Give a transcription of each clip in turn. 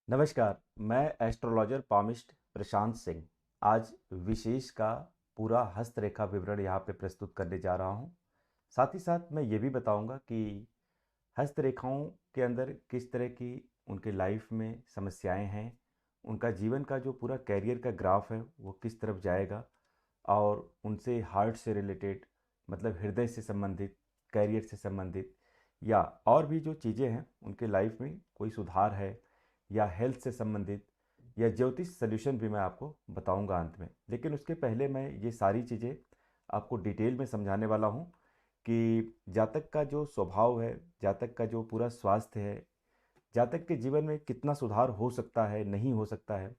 नमस्कार। मैं astrologer palmist Prashant Singh आज विशेष का पूरा हस्तरेखा विवरण यहाँ पे प्रस्तुत करने जा रहा हूँ। साथ ही साथ मैं ये भी बताऊंगा कि हस्तरेखाओं के अंदर किस तरह की उनके लाइफ में समस्याएं हैं, उनका जीवन का जो पूरा कैरियर का ग्राफ है वो किस तरफ जाएगा, और उनसे हार्ट से रिलेटेड मतलब हृदय से संबंधित, कैरियर से संबंधित या और भी जो चीज़ें हैं उनके लाइफ में कोई सुधार है या हेल्थ से संबंधित या ज्योतिष सॉल्यूशन भी मैं आपको बताऊंगा अंत में। लेकिन उसके पहले मैं ये सारी चीज़ें आपको डिटेल में समझाने वाला हूँ कि जातक का जो स्वभाव है, जातक का जो पूरा स्वास्थ्य है, जातक के जीवन में कितना सुधार हो सकता है, नहीं हो सकता है,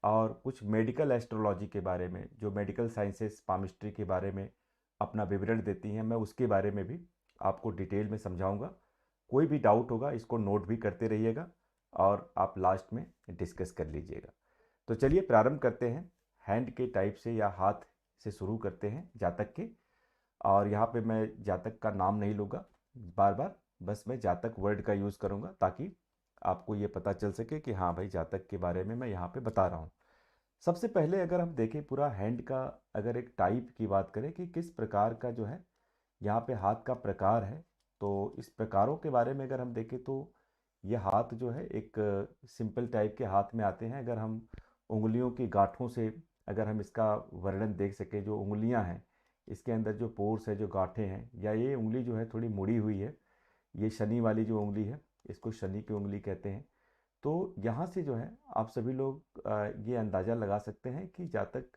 और कुछ मेडिकल एस्ट्रोलॉजी के बारे में, जो मेडिकल साइंसेस पामिस्ट्री के बारे में अपना विवरण देती हैं, मैं उसके बारे में भी आपको डिटेल में समझाऊंगा। कोई भी डाउट होगा इसको नोट भी करते रहिएगा और आप लास्ट में डिस्कस कर लीजिएगा। तो चलिए प्रारंभ करते हैं। हैंड के टाइप से या हाथ से शुरू करते हैं जातक के। और यहाँ पे मैं जातक का नाम नहीं लूँगा बार बार, बस मैं जातक वर्ड का यूज़ करूँगा ताकि आपको ये पता चल सके कि हाँ भाई, जातक के बारे में मैं यहाँ पे बता रहा हूँ। सबसे पहले अगर हम देखें पूरा हैंड का, अगर एक टाइप की बात करें कि किस प्रकार का जो है यहाँ पे हाथ का प्रकार है, तो इस प्रकारों के बारे में अगर हम देखें तो ये हाथ जो है एक सिंपल टाइप के हाथ में आते हैं। अगर हम उंगलियों की गांठों से अगर हम इसका वर्णन देख सकें, जो उंगलियां हैं इसके अंदर जो पोर्स है, जो गांठें हैं, या ये उंगली जो है थोड़ी मुड़ी हुई है, ये शनि वाली जो उंगली है इसको शनि की उंगली कहते हैं। तो यहाँ से जो है आप सभी लोग ये अंदाज़ा लगा सकते हैं कि जातक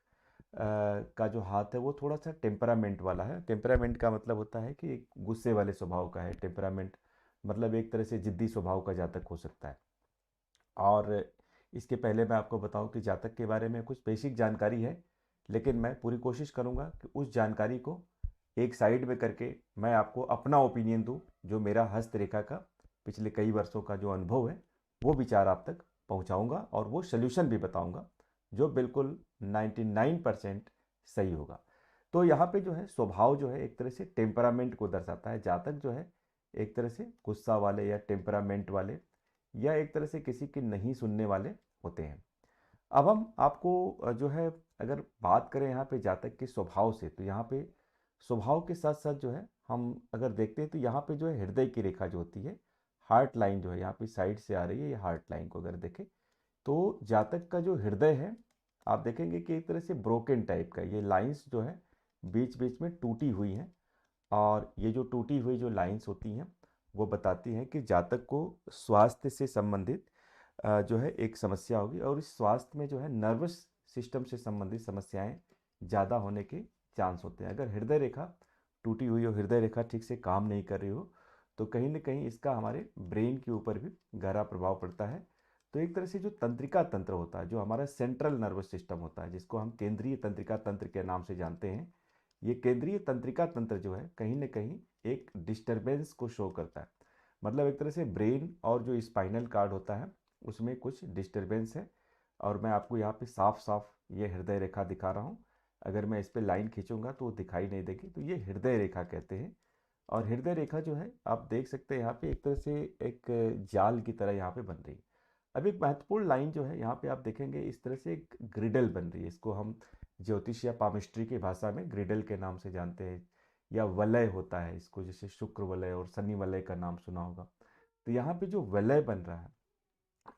का जो हाथ है वो थोड़ा सा टेम्परामेंट वाला है। टेम्परामेंट का मतलब होता है कि एक गुस्से वाले स्वभाव का है। टेम्परामेंट मतलब एक तरह से जिद्दी स्वभाव का जातक हो सकता है। और इसके पहले मैं आपको बताऊं कि जातक के बारे में कुछ बेसिक जानकारी है, लेकिन मैं पूरी कोशिश करूंगा कि उस जानकारी को एक साइड में करके मैं आपको अपना ओपिनियन दूं, जो मेरा हस्तरेखा का पिछले कई वर्षों का जो अनुभव है वो विचार आप तक पहुंचाऊंगा, और वो सल्यूशन भी बताऊंगा जो बिल्कुल 99% सही होगा। तो यहाँ पे जो है स्वभाव जो है एक तरह से टेम्परामेंट को दर्शाता है। जातक जो है एक तरह से गुस्सा वाले या टेम्परामेंट वाले या एक तरह से किसी की नहीं सुनने वाले होते हैं। अब हम आपको जो है अगर बात करें यहाँ पे जातक के स्वभाव से, तो यहाँ पे स्वभाव के साथ साथ जो है हम अगर देखते हैं तो यहाँ पे जो है हृदय की रेखा जो होती है, हार्ट लाइन जो है यहाँ पे साइड से आ रही है, ये हार्ट लाइन को अगर देखें तो जातक का जो हृदय है आप देखेंगे कि एक तरह से ब्रोकन टाइप का, ये लाइंस जो है बीच बीच में टूटी हुई हैं। और ये जो टूटी हुई जो लाइंस होती हैं वो बताती हैं कि जातक को स्वास्थ्य से संबंधित जो है एक समस्या होगी, और इस स्वास्थ्य में जो है नर्वस सिस्टम से संबंधित समस्याएं ज़्यादा होने के चांस होते हैं। अगर हृदय रेखा टूटी हुई हो, हृदय रेखा ठीक से काम नहीं कर रही हो, तो कहीं ना कहीं इसका हमारे ब्रेन के ऊपर भी गहरा प्रभाव पड़ता है। तो एक तरह से जो तंत्रिका तंत्र होता है, जो हमारा सेंट्रल नर्वस सिस्टम होता है, जिसको हम केंद्रीय तंत्रिका तंत्र के नाम से जानते हैं, ये केंद्रीय तंत्रिका तंत्र जो है कहीं ना कहीं एक डिस्टरबेंस को शो करता है। मतलब एक तरह से ब्रेन और जो स्पाइनल कार्ड होता है उसमें कुछ डिस्टरबेंस है। और मैं आपको यहाँ पे साफ साफ ये हृदय रेखा दिखा रहा हूँ। अगर मैं इस पे लाइन खींचूंगा तो वो दिखाई नहीं देगी, तो ये हृदय रेखा कहते हैं। और हृदय रेखा जो है आप देख सकते हैं यहाँ पे एक तरह से एक जाल की तरह यहाँ पे बन रही है। अब एक महत्वपूर्ण लाइन जो है यहाँ पे आप देखेंगे इस तरह से एक ग्रिडल बन रही है। इसको हम ज्योतिष या पामिस्ट्री की भाषा में ग्रिडल के नाम से जानते हैं, या वलय होता है इसको, जैसे शुक्र वलय और शनि वलय का नाम सुना होगा। तो यहाँ पे जो वलय बन रहा है,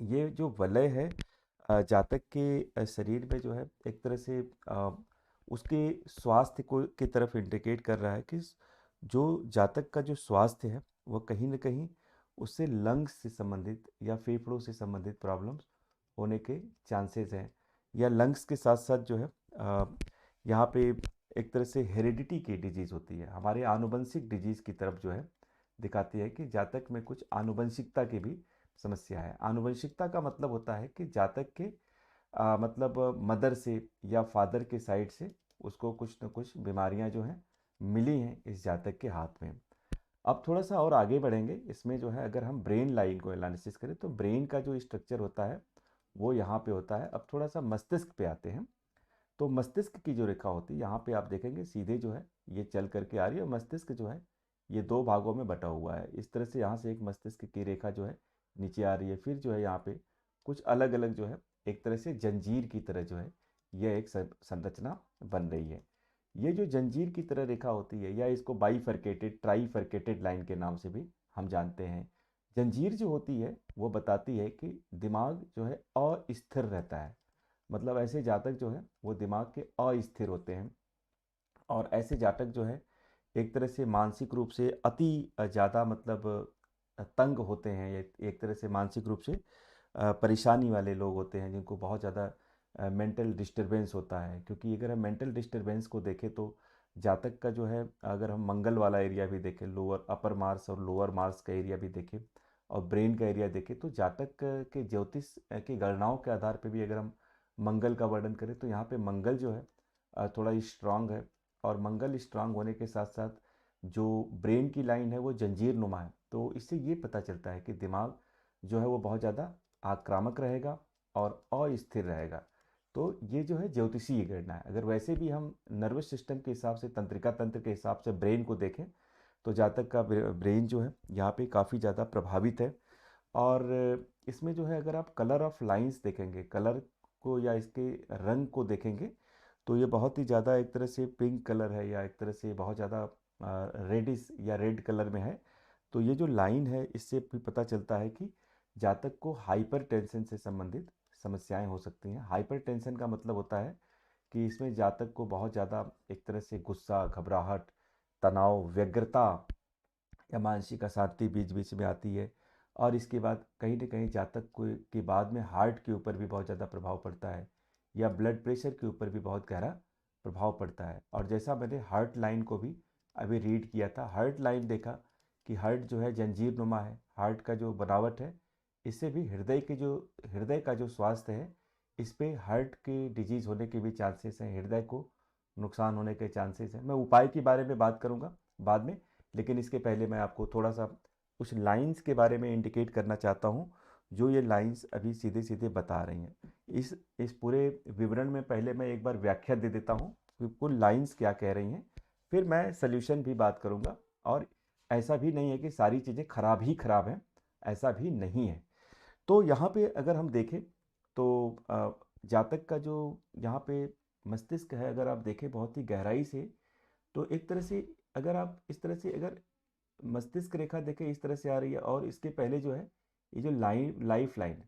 ये जो वलय है जातक के शरीर में जो है एक तरह से उसके स्वास्थ्य को की तरफ इंडिकेट कर रहा है कि जो जातक का जो स्वास्थ्य है वो कहीं ना कहीं उससे लंग्स से संबंधित या फेफड़ों से संबंधित प्रॉब्लम्स होने के चांसेस हैं। या लंग्स के साथ साथ जो है यहाँ पे एक तरह से हेरिडिटी की डिजीज़ होती है, हमारे आनुवंशिक डिजीज़ की तरफ जो है दिखाती है कि जातक में कुछ आनुवंशिकता की भी समस्या है। आनुवंशिकता का मतलब होता है कि जातक के मतलब मदर से या फादर के साइड से उसको कुछ न कुछ बीमारियां जो हैं मिली हैं इस जातक के हाथ में। अब थोड़ा सा और आगे बढ़ेंगे इसमें जो है, अगर हम ब्रेन लाइन को एनालिसिस करें तो ब्रेन का जो स्ट्रक्चर होता है वो यहाँ पे होता है। अब थोड़ा सा मस्तिष्क पे आते हैं। तो मस्तिष्क की जो रेखा होती है यहाँ पे आप देखेंगे सीधे जो है ये चल करके आ रही है, और मस्तिष्क जो है ये दो भागों में बटा हुआ है। इस तरह से यहाँ से एक मस्तिष्क की रेखा जो है नीचे आ रही है, फिर जो है यहाँ पे कुछ अलग अलग जो है एक तरह से जंजीर की तरह जो है यह एक संरचना बन रही है। ये जो जंजीर की तरह रेखा होती है या इसको बाईफरकेटेड ट्राईफरकेटेड लाइन के नाम से भी हम जानते हैं। जंजीर जो होती है वो बताती है कि दिमाग जो है अस्थिर रहता है। मतलब ऐसे जातक जो है वो दिमाग के अस्थिर होते हैं, और ऐसे जातक जो है एक तरह से मानसिक रूप से अति ज़्यादा मतलब तंग होते हैं, या एक तरह से मानसिक रूप से परेशानी वाले लोग होते हैं जिनको बहुत ज़्यादा मेंटल डिस्टरबेंस होता है। क्योंकि अगर हम मेंटल डिस्टरबेंस को देखें तो जातक का जो है, अगर हम मंगल वाला एरिया भी देखें, लोअर अपर मार्स और लोअर मार्स का एरिया भी देखें और ब्रेन का एरिया देखें, तो जातक के ज्योतिष की गणनाओं के आधार पर भी अगर हम मंगल का वर्णन करें तो यहाँ पे मंगल जो है थोड़ा स्ट्रांग है। और मंगल स्ट्रांग होने के साथ साथ जो ब्रेन की लाइन है वो जंजीर नुमा है। तो इससे ये पता चलता है कि दिमाग जो है वो बहुत ज़्यादा आक्रामक रहेगा और अस्थिर रहेगा। तो ये जो है ज्योतिषीय गणना है। अगर वैसे भी हम नर्वस सिस्टम के हिसाब से, तंत्रिका तंत्र के हिसाब से ब्रेन को देखें तो जातक का ब्रेन जो है यहाँ पे काफ़ी ज़्यादा प्रभावित है। और इसमें जो है अगर आप कलर ऑफ लाइंस देखेंगे, कलर को या इसके रंग को देखेंगे, तो ये बहुत ही ज़्यादा एक तरह से पिंक कलर है या एक तरह से बहुत ज़्यादा रेडिश या रेड कलर में है। तो ये जो लाइन है इससे भी पता चलता है कि जातक को हाइपर टेंशन से संबंधित समस्याएं हो सकती हैं। हाइपर टेंशन का मतलब होता है कि इसमें जातक को बहुत ज़्यादा एक तरह से गुस्सा, घबराहट, तनाव, व्यग्रता या मानसिक अशांति बीच बीच में आती है। और इसके बाद कहीं ना कहीं जातक को के बाद में हार्ट के ऊपर भी बहुत ज़्यादा प्रभाव पड़ता है, या ब्लड प्रेशर के ऊपर भी बहुत गहरा प्रभाव पड़ता है। और जैसा मैंने हार्ट लाइन को भी अभी रीड किया था, हार्ट लाइन देखा कि हार्ट जो है जंजीर नुमा है। हार्ट का जो बनावट है इससे भी हृदय का जो स्वास्थ्य है, इस पे हार्ट के डिजीज होने के भी चांसेस हैं, हृदय को नुकसान होने के चांसेस हैं। मैं उपाय के बारे में बात करूंगा बाद में, लेकिन इसके पहले मैं आपको थोड़ा सा कुछ लाइंस के बारे में इंडिकेट करना चाहता हूँ जो ये लाइंस अभी सीधे सीधे बता रही हैं। इस पूरे विवरण में पहले मैं एक बार व्याख्या दे देता हूँ कि कुल लाइंस क्या कह रही हैं, फिर मैं सल्यूशन भी बात करूँगा। और ऐसा भी नहीं है कि सारी चीज़ें खराब ही खराब हैं, ऐसा भी नहीं है। तो यहाँ पे अगर हम देखें तो जातक का जो यहाँ पे मस्तिष्क है, अगर आप देखें बहुत ही गहराई से, तो एक तरह से अगर आप इस तरह से अगर मस्तिष्क रेखा देखें इस तरह से आ रही है, और इसके पहले जो है ये जो लाइफ लाइन,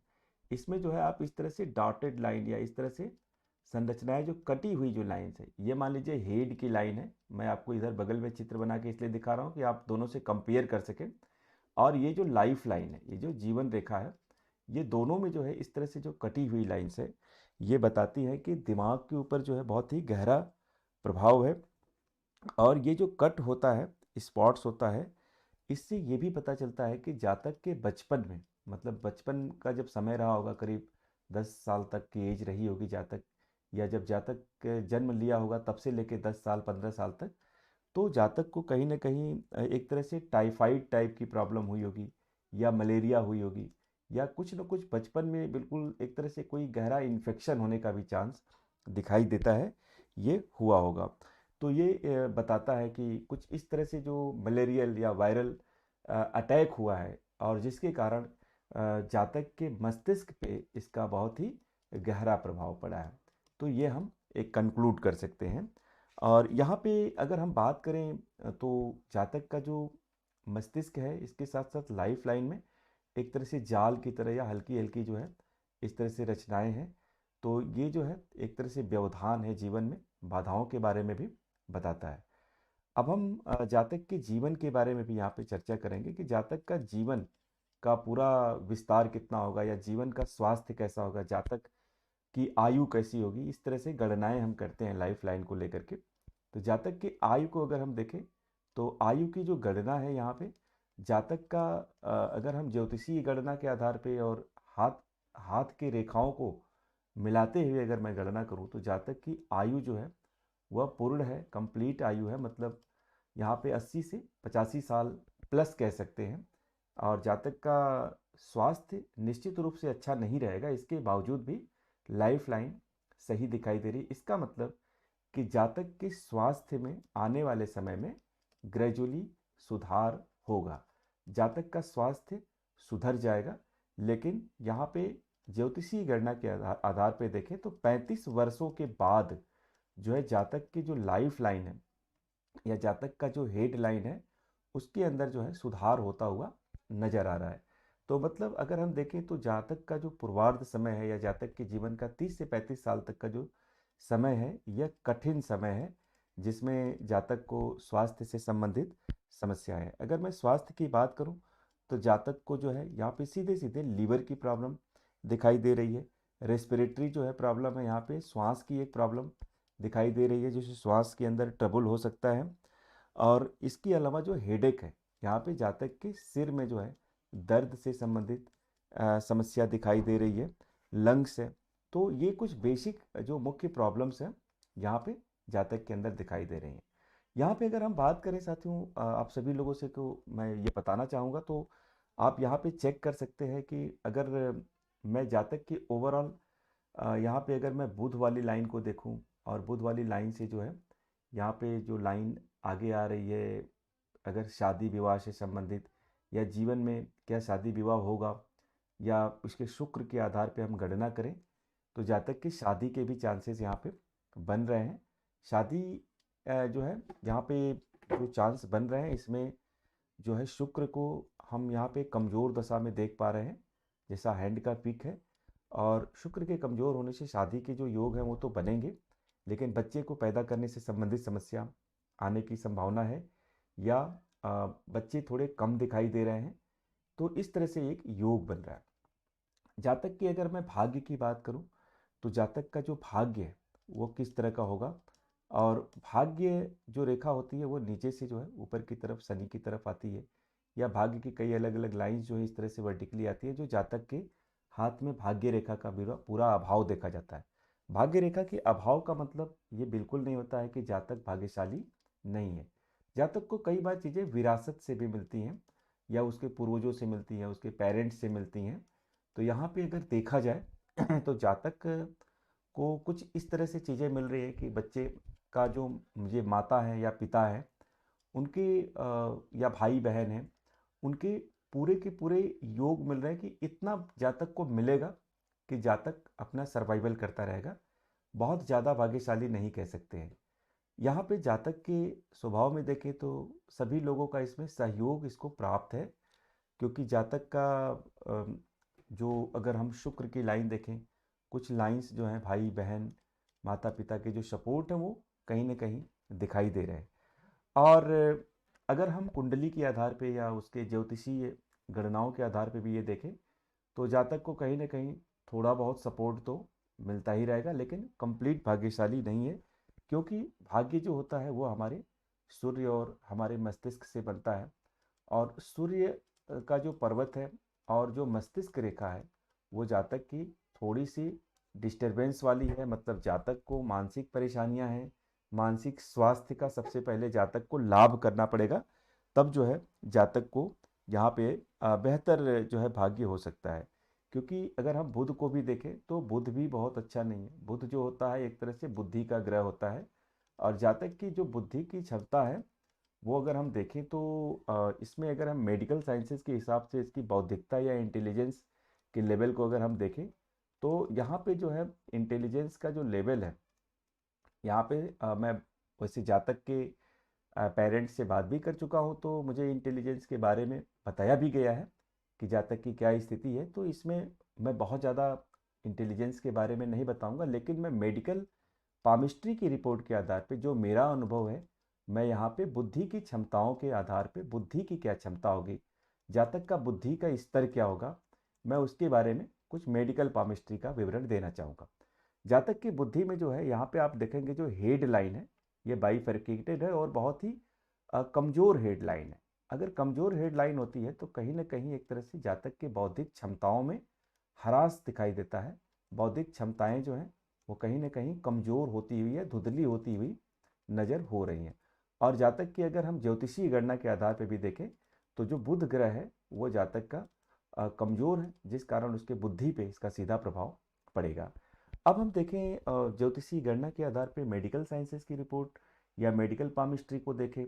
इसमें जो है आप इस तरह से डॉटेड लाइन या इस तरह से संरचनाएं जो कटी हुई जो लाइन है, ये मान लीजिए हेड की लाइन है। मैं आपको इधर बगल में चित्र बना के इसलिए दिखा रहा हूँ कि आप दोनों से कंपेयर कर सकें। और ये जो लाइफ लाइन है, ये जो जीवन रेखा है, ये दोनों में जो है इस तरह से जो कटी हुई लाइन्स है, ये बताती है कि दिमाग के ऊपर जो है बहुत ही गहरा प्रभाव है। और ये जो कट होता है, स्पॉट्स होता है, इससे ये भी पता चलता है कि जातक के बचपन में, मतलब बचपन का जब समय रहा होगा, करीब 10 साल तक की एज रही होगी जातक, या जब जातक जन्म लिया होगा तब से लेके 10 साल 15 साल तक, तो जातक को कहीं ना कहीं एक तरह से टाइफाइड टाइप की प्रॉब्लम हुई होगी, या मलेरिया हुई होगी, या कुछ न कुछ बचपन में बिल्कुल एक तरह से कोई गहरा इन्फेक्शन होने का भी चांस दिखाई देता है, ये हुआ होगा। तो ये बताता है कि कुछ इस तरह से जो मलेरियल या वायरल अटैक हुआ है, और जिसके कारण जातक के मस्तिष्क पे इसका बहुत ही गहरा प्रभाव पड़ा है। तो ये हम एक कंक्लूड कर सकते हैं। और यहाँ पे अगर हम बात करें तो जातक का जो मस्तिष्क है इसके साथ साथ लाइफ लाइन में एक तरह से जाल की तरह या हल्की हल्की जो है इस तरह से रचनाएं हैं। तो ये जो है एक तरह से व्यवधान है जीवन में, बाधाओं के बारे में भी बताता है। अब हम जातक के जीवन के बारे में भी यहाँ पे चर्चा करेंगे कि जातक का जीवन का पूरा विस्तार कितना होगा, या जीवन का स्वास्थ्य कैसा होगा, जातक की आयु कैसी होगी। इस तरह से गणनाएं हम करते हैं लाइफ लाइन को लेकर के। तो जातक की आयु को अगर हम देखें तो आयु की जो गणना है यहाँ पे जातक का, अगर हम ज्योतिषीय गणना के आधार पे और हाथ हाथ के रेखाओं को मिलाते हुए अगर मैं गणना करूँ तो जातक की आयु जो है वह पूर्ण है, कंप्लीट आयु है। मतलब यहाँ पे 80 से 85 साल प्लस कह सकते हैं। और जातक का स्वास्थ्य निश्चित रूप से अच्छा नहीं रहेगा, इसके बावजूद भी लाइफ लाइन सही दिखाई दे रही। इसका मतलब कि जातक के स्वास्थ्य में आने वाले समय में ग्रेजुअली सुधार होगा, जातक का स्वास्थ्य सुधर जाएगा। लेकिन यहाँ पे ज्योतिषीय गणना के आधार पे देखें तो 35 वर्षों के बाद जो है जातक की जो लाइफ लाइन है या जातक का जो हेड लाइन है उसके अंदर जो है सुधार होता हुआ नजर आ रहा है। तो मतलब अगर हम देखें तो जातक का जो पूर्वार्ध समय है या जातक के जीवन का 30 से 35 साल तक का जो समय है यह कठिन समय है, जिसमें जातक को स्वास्थ्य से संबंधित समस्याएं हैं। अगर मैं स्वास्थ्य की बात करूं तो जातक को जो है यहाँ पे सीधे सीधे लीवर की प्रॉब्लम दिखाई दे रही है। रेस्पिरेटरी जो है प्रॉब्लम है, यहाँ पे श्वास की एक प्रॉब्लम दिखाई दे रही है, जिससे श्वास के अंदर ट्रबल हो सकता है। और इसके अलावा जो हेडेक है, यहाँ पे जातक के सिर में जो है दर्द से संबंधित समस्या दिखाई दे रही है। लंग्स है। तो ये कुछ बेसिक जो मुख्य प्रॉब्लम्स हैं यहाँ पे जातक के अंदर दिखाई दे रही हैं। यहाँ पे अगर हम बात करें साथियों आप सभी लोगों से, तो मैं ये बताना चाहूँगा, तो आप यहाँ पे चेक कर सकते हैं कि अगर मैं जातक की ओवरऑल यहाँ पे अगर मैं बुध वाली लाइन को देखूँ और बुध वाली लाइन से जो है यहाँ पे जो लाइन आगे आ रही है, अगर शादी विवाह से संबंधित या जीवन में क्या शादी विवाह होगा या उसके शुक्र के आधार पे हम गणना करें तो जातक की शादी के भी चांसेस यहाँ पे बन रहे हैं। शादी जो है यहाँ पे जो चांस बन रहे हैं इसमें जो है शुक्र को हम यहाँ पे कमज़ोर दशा में देख पा रहे हैं, जैसा हैंड का पिक है। और शुक्र के कमज़ोर होने से शादी के जो योग हैं वो तो बनेंगे, लेकिन बच्चे को पैदा करने से संबंधित समस्या आने की संभावना है या बच्चे थोड़े कम दिखाई दे रहे हैं। तो इस तरह से एक योग बन रहा है। जातक की अगर मैं भाग्य की बात करूं तो जातक का जो भाग्य है वो किस तरह का होगा, और भाग्य जो रेखा होती है वो नीचे से जो है ऊपर की तरफ शनि की तरफ आती है, या भाग्य की कई अलग अलग लाइंस जो है इस तरह से वर्टिकली आती है, जो जातक के हाथ में भाग्य रेखा का पूरा पूरा अभाव देखा जाता है। भाग्य रेखा के अभाव का मतलब ये बिल्कुल नहीं होता है कि जातक भाग्यशाली नहीं है। जातक को कई बार चीज़ें विरासत से भी मिलती हैं या उसके पूर्वजों से मिलती हैं, उसके पेरेंट्स से मिलती हैं। तो यहाँ पे अगर देखा जाए तो जातक को कुछ इस तरह से चीज़ें मिल रही है कि बच्चे का जो मुझे माता है या पिता है उनके या भाई बहन है, उनके पूरे के पूरे योग मिल रहे हैं कि इतना जातक को मिलेगा कि जातक अपना सर्वाइवल करता रहेगा। बहुत ज़्यादा भाग्यशाली नहीं कह सकते हैं। यहाँ पे जातक के स्वभाव में देखें तो सभी लोगों का इसमें सहयोग इसको प्राप्त है, क्योंकि जातक का जो अगर हम शुक्र की लाइन देखें, कुछ लाइंस जो हैं भाई बहन माता पिता के जो सपोर्ट है वो कहीं ना कहीं दिखाई दे रहे हैं। और अगर हम कुंडली के आधार पे या उसके ज्योतिषीय गणनाओं के आधार पे भी ये देखें तो जातक को कहीं ना कहीं थोड़ा बहुत सपोर्ट तो मिलता ही रहेगा, लेकिन कंप्लीट भाग्यशाली नहीं है, क्योंकि भाग्य जो होता है वो हमारे सूर्य और हमारे मस्तिष्क से बनता है। और सूर्य का जो पर्वत है और जो मस्तिष्क रेखा है वो जातक की थोड़ी सी डिस्टरबेंस वाली है, मतलब जातक को मानसिक परेशानियां हैं। मानसिक स्वास्थ्य का सबसे पहले जातक को लाभ करना पड़ेगा, तब जो है जातक को यहाँ पे बेहतर जो है भाग्य हो सकता है। क्योंकि अगर हम बुध को भी देखें तो बुध भी बहुत अच्छा नहीं है। बुध जो होता है एक तरह से बुद्धि का ग्रह होता है, और जातक की जो बुद्धि की क्षमता है वो अगर हम देखें तो इसमें अगर हम मेडिकल साइंसेज के हिसाब से इसकी बौद्धिकता या इंटेलिजेंस के लेवल को अगर हम देखें तो यहाँ पे जो है इंटेलिजेंस का जो लेवल है यहाँ पे मैं वैसे जातक के पेरेंट्स से बात भी कर चुका हूँ, तो मुझे इंटेलिजेंस के बारे में बताया भी गया है कि जातक की क्या स्थिति है। तो इसमें मैं बहुत ज़्यादा इंटेलिजेंस के बारे में नहीं बताऊंगा, लेकिन मैं मेडिकल पामिस्ट्री की रिपोर्ट के आधार पे जो मेरा अनुभव है, मैं यहाँ पे बुद्धि की क्षमताओं के आधार पे बुद्धि की क्या क्षमता होगी, जातक का बुद्धि का स्तर क्या होगा, मैं उसके बारे में कुछ मेडिकल पामिस्ट्री का विवरण देना चाहूँगा। जातक की बुद्धि में जो है यहाँ पे आप देखेंगे जो हेड लाइन है ये बाइफरकेटेड है और बहुत ही कमजोर हेड लाइन है। अगर कमजोर हेड लाइन होती है तो कहीं ना कहीं एक तरह से जातक के बौद्धिक क्षमताओं में ह्रास दिखाई देता है। बौद्धिक क्षमताएं जो हैं वो कहीं ना कहीं कमजोर होती हुई या धुंधली होती हुई नजर हो रही हैं। और जातक की अगर हम ज्योतिषीय गणना के आधार पर भी देखें तो जो बुध ग्रह है वो जातक का कमजोर है, जिस कारण उसके बुद्धि पे इसका सीधा प्रभाव पड़ेगा। अब हम देखें ज्योतिषीय गणना के आधार पे मेडिकल साइंसेज की रिपोर्ट या मेडिकल पामिस्ट्री को देखें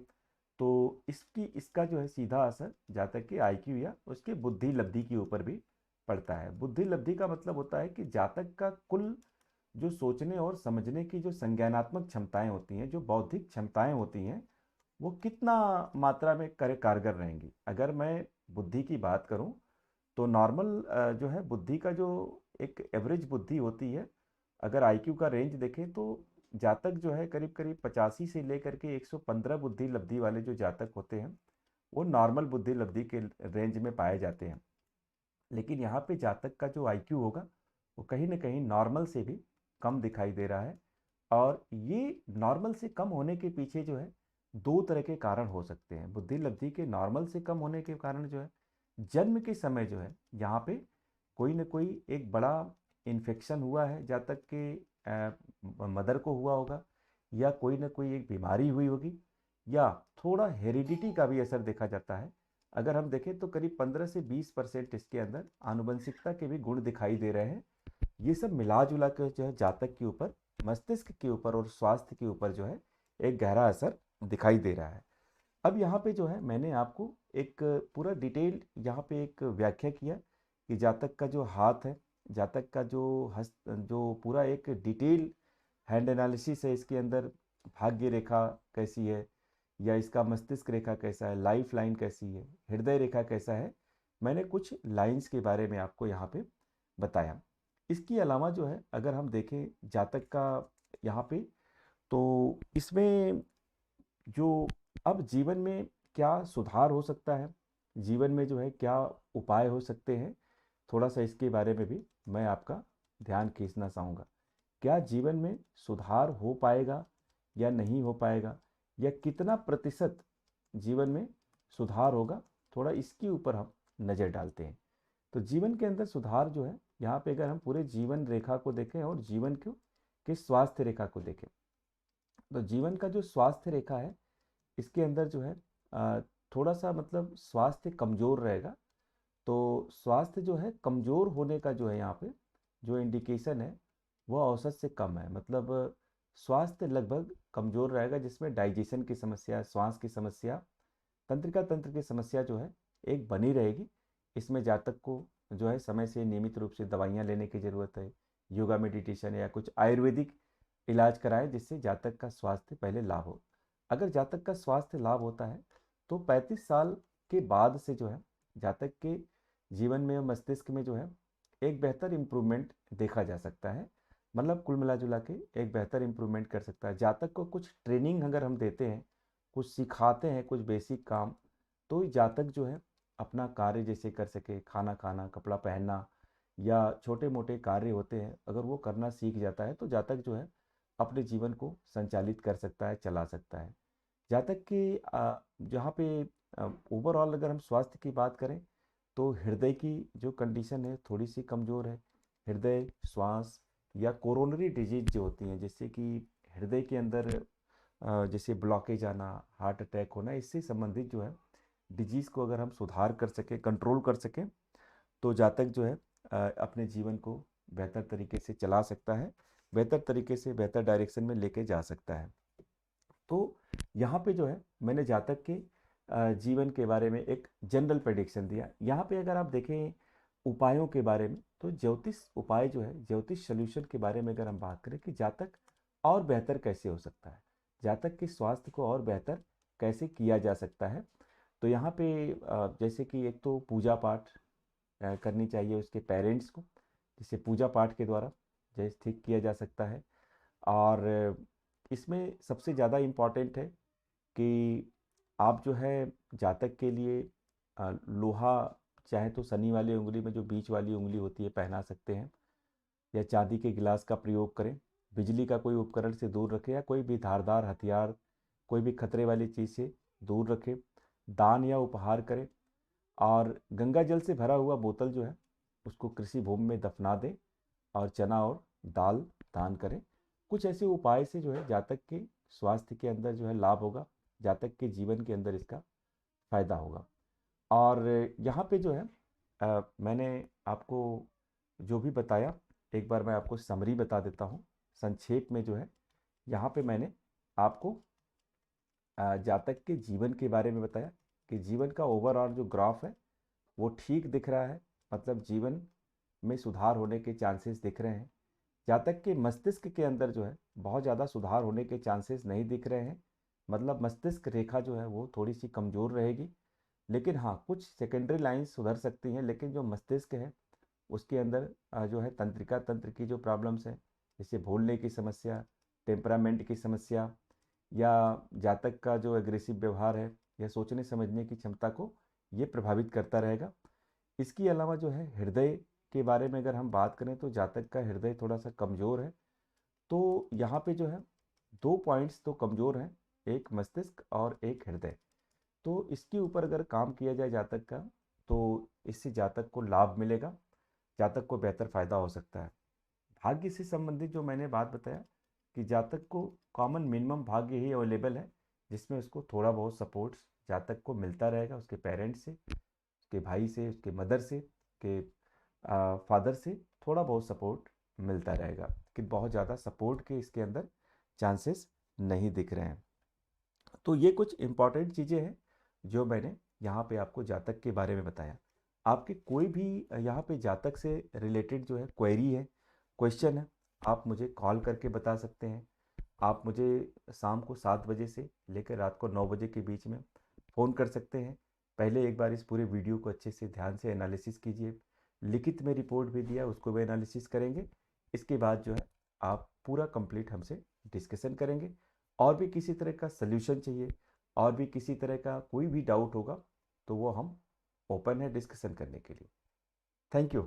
तो इसका जो है सीधा असर जातक के आईक्यू या उसके बुद्धि लब्धि के ऊपर भी पड़ता है। बुद्धि लब्धि का मतलब होता है कि जातक का कुल जो सोचने और समझने की जो संज्ञानात्मक क्षमताएं होती हैं, जो बौद्धिक क्षमताएं होती हैं, वो कितना मात्रा में कारगर रहेंगी। अगर मैं बुद्धि की बात करूं तो नॉर्मल जो है बुद्धि का जो एक एवरेज बुद्धि होती है, अगर आईक्यू का रेंज देखें तो जातक जो है करीब करीब 85 से लेकर के 115 बुद्धि लब्धि वाले जो जातक होते हैं वो नॉर्मल बुद्धि लब्धि के रेंज में पाए जाते हैं। लेकिन यहाँ पे जातक का जो आईक्यू होगा वो कहीं ना कहीं नॉर्मल से भी कम दिखाई दे रहा है। और ये नॉर्मल से कम होने के पीछे जो है दो तरह के कारण हो सकते हैं। बुद्धि लब्धि के नॉर्मल से कम होने के कारण जो है जन्म के समय जो है यहाँ पे कोई ना कोई एक बड़ा इन्फेक्शन हुआ है जातक के मदर को हुआ होगा, या कोई ना कोई एक बीमारी हुई होगी, या थोड़ा हेरिडिटी का भी असर देखा जाता है। अगर हम देखें तो करीब 15 से 20% इसके अंदर आनुवंशिकता के भी गुण दिखाई दे रहे हैं। ये सब मिला जुला कर जो है जातक के ऊपर, मस्तिष्क के ऊपर और स्वास्थ्य के ऊपर जो है एक गहरा असर दिखाई दे रहा है। अब यहाँ पे जो है मैंने आपको एक पूरा डिटेल यहाँ पे एक व्याख्या किया कि जातक का जो हाथ है, जातक का जो हस्त, जो पूरा एक डिटेल हैंड एनालिसिस है, इसके अंदर भाग्य रेखा कैसी है, या इसका मस्तिष्क रेखा कैसा है, लाइफ लाइन कैसी है, हृदय रेखा कैसा है, मैंने कुछ लाइंस के बारे में आपको यहाँ पे बताया। इसके अलावा जो है अगर हम देखें जातक का यहाँ पे, तो इसमें जो अब जीवन में क्या सुधार हो सकता है, जीवन में जो है क्या उपाय हो सकते हैं, थोड़ा सा इसके बारे में भी मैं आपका ध्यान खींचना चाहूँगा। क्या जीवन में सुधार हो पाएगा या नहीं हो पाएगा, या कितना प्रतिशत जीवन में सुधार होगा, थोड़ा इसके ऊपर हम नज़र डालते हैं। तो जीवन के अंदर सुधार जो है यहाँ पे अगर हम पूरे जीवन रेखा को देखें और जीवन के स्वास्थ्य रेखा को देखें, तो जीवन का जो स्वास्थ्य रेखा है इसके अंदर जो है अ, थोड़ा सा मतलब स्वास्थ्य कमज़ोर रहेगा। तो स्वास्थ्य जो है कमज़ोर होने का जो है यहाँ पे जो इंडिकेशन है वो औसत से कम है। मतलब स्वास्थ्य लगभग कमज़ोर रहेगा, जिसमें डाइजेशन की समस्या, श्वास की समस्या, तंत्रिका तंत्र की समस्या जो है एक बनी रहेगी। इसमें जातक को जो है समय से नियमित रूप से दवाइयाँ लेने की ज़रूरत है, योगा मेडिटेशन या कुछ आयुर्वेदिक इलाज कराएं जिससे जातक का स्वास्थ्य पहले लाभ हो। अगर जातक का स्वास्थ्य लाभ होता है तो 35 साल के बाद से जो है जातक के जीवन में और मस्तिष्क में जो है एक बेहतर इम्प्रूवमेंट देखा जा सकता है। मतलब कुल मिला जुला के एक बेहतर इम्प्रूवमेंट कर सकता है। जातक को कुछ ट्रेनिंग अगर हम देते हैं, कुछ सिखाते हैं, कुछ बेसिक काम, तो जातक जो है अपना कार्य जैसे कर सके, खाना खाना, कपड़ा पहनना, या छोटे मोटे कार्य होते हैं अगर वो करना सीख जाता है तो जातक जो है अपने जीवन को संचालित कर सकता है, चला सकता है। जातक की जहाँ पे ओवरऑल अगर हम स्वास्थ्य की बात करें तो हृदय की जो कंडीशन है थोड़ी सी कमज़ोर है। हृदय, श्वास या कोरोनरी डिजीज जो होती हैं, जैसे कि हृदय के अंदर जैसे ब्लॉकेज आना, हार्ट अटैक होना, इससे संबंधित जो है डिजीज़ को अगर हम सुधार कर सकें, कंट्रोल कर सकें, तो जातक जो है अपने जीवन को बेहतर तरीके से चला सकता है, बेहतर तरीके से बेहतर डायरेक्शन में लेके जा सकता है। तो यहाँ पे जो है मैंने जातक के जीवन के बारे में एक जनरल प्रेडिक्शन दिया। यहाँ पे अगर आप देखें उपायों के बारे में, तो ज्योतिष उपाय जो है, ज्योतिष सॉल्यूशन के बारे में अगर हम बात करें कि जातक और बेहतर कैसे हो सकता है, जातक के स्वास्थ्य को और बेहतर कैसे किया जा सकता है, तो यहाँ पे जैसे कि एक तो पूजा पाठ करनी चाहिए उसके पेरेंट्स को, जिसे पूजा पाठ के द्वारा जैसे ठीक किया जा सकता है। और इसमें सबसे ज़्यादा इम्पॉर्टेंट है कि आप जो है जातक के लिए लोहा, चाहे तो शनि वाली उंगली में जो बीच वाली उंगली होती है पहना सकते हैं, या चांदी के गिलास का प्रयोग करें। बिजली का कोई उपकरण से दूर रखें, या कोई भी धारदार हथियार, कोई भी खतरे वाली चीज़ से दूर रखें। दान या उपहार करें। और गंगा जल से भरा हुआ बोतल जो है उसको कृषि भूमि में दफना दें, और चना और दाल दान करें। कुछ ऐसे उपाय से जो है जातक के स्वास्थ्य के अंदर जो है लाभ होगा, जातक के जीवन के अंदर इसका फायदा होगा। और यहाँ पे जो है मैंने आपको जो भी बताया, एक बार मैं आपको समरी बता देता हूँ संक्षेप में। जो है यहाँ पे मैंने आपको जातक के जीवन के बारे में बताया कि जीवन का ओवरऑल जो ग्राफ है वो ठीक दिख रहा है, मतलब जीवन में सुधार होने के चांसेस दिख रहे हैं। जातक के मस्तिष्क के अंदर जो है बहुत ज़्यादा सुधार होने के चांसेस नहीं दिख रहे हैं। मतलब मस्तिष्क रेखा जो है वो थोड़ी सी कमज़ोर रहेगी, लेकिन हाँ कुछ सेकेंडरी लाइंस सुधर सकती हैं। लेकिन जो मस्तिष्क है उसके अंदर जो है तंत्रिका तंत्र की जो प्रॉब्लम्स है, जैसे भूलने की समस्या, टेम्परामेंट की समस्या, या जातक का जो एग्रेसिव व्यवहार है या सोचने समझने की क्षमता को ये प्रभावित करता रहेगा। इसके अलावा जो है हृदय के बारे में अगर हम बात करें तो जातक का हृदय थोड़ा सा कमज़ोर है। तो यहाँ पे जो है 2 पॉइंट्स तो कमज़ोर हैं, एक मस्तिष्क और एक हृदय। तो इसके ऊपर अगर काम किया जाए जातक का, तो इससे जातक को लाभ मिलेगा, जातक को बेहतर फ़ायदा हो सकता है। भाग्य से संबंधित जो मैंने बात बताया कि जातक को कॉमन मिनिमम भाग्य ही अवेलेबल है, जिसमें उसको थोड़ा बहुत सपोर्ट जातक को मिलता रहेगा उसके पेरेंट्स से, उसके भाई से, उसके मदर से, के फादर से थोड़ा बहुत सपोर्ट मिलता रहेगा, कि बहुत ज़्यादा सपोर्ट के इसके अंदर चांसेस नहीं दिख रहे हैं। तो ये कुछ इम्पॉर्टेंट चीज़ें हैं जो मैंने यहाँ पे आपको जातक के बारे में बताया। आपके कोई भी यहाँ पे जातक से रिलेटेड जो है क्वेरी है, क्वेश्चन है, आप मुझे कॉल करके बता सकते हैं। आप मुझे शाम को 7 बजे से लेकर रात को 9 बजे के बीच में फ़ोन कर सकते हैं। पहले एक बार इस पूरे वीडियो को अच्छे से ध्यान से एनालिसिस कीजिए। लिखित में रिपोर्ट भी दिया, उसको भी एनालिसिस करेंगे। इसके बाद जो है आप पूरा कंप्लीट हमसे डिस्कशन करेंगे। और भी किसी तरह का सल्यूशन चाहिए, और भी किसी तरह का कोई भी डाउट होगा, तो वो हम ओपन है डिस्कशन करने के लिए। Thank you.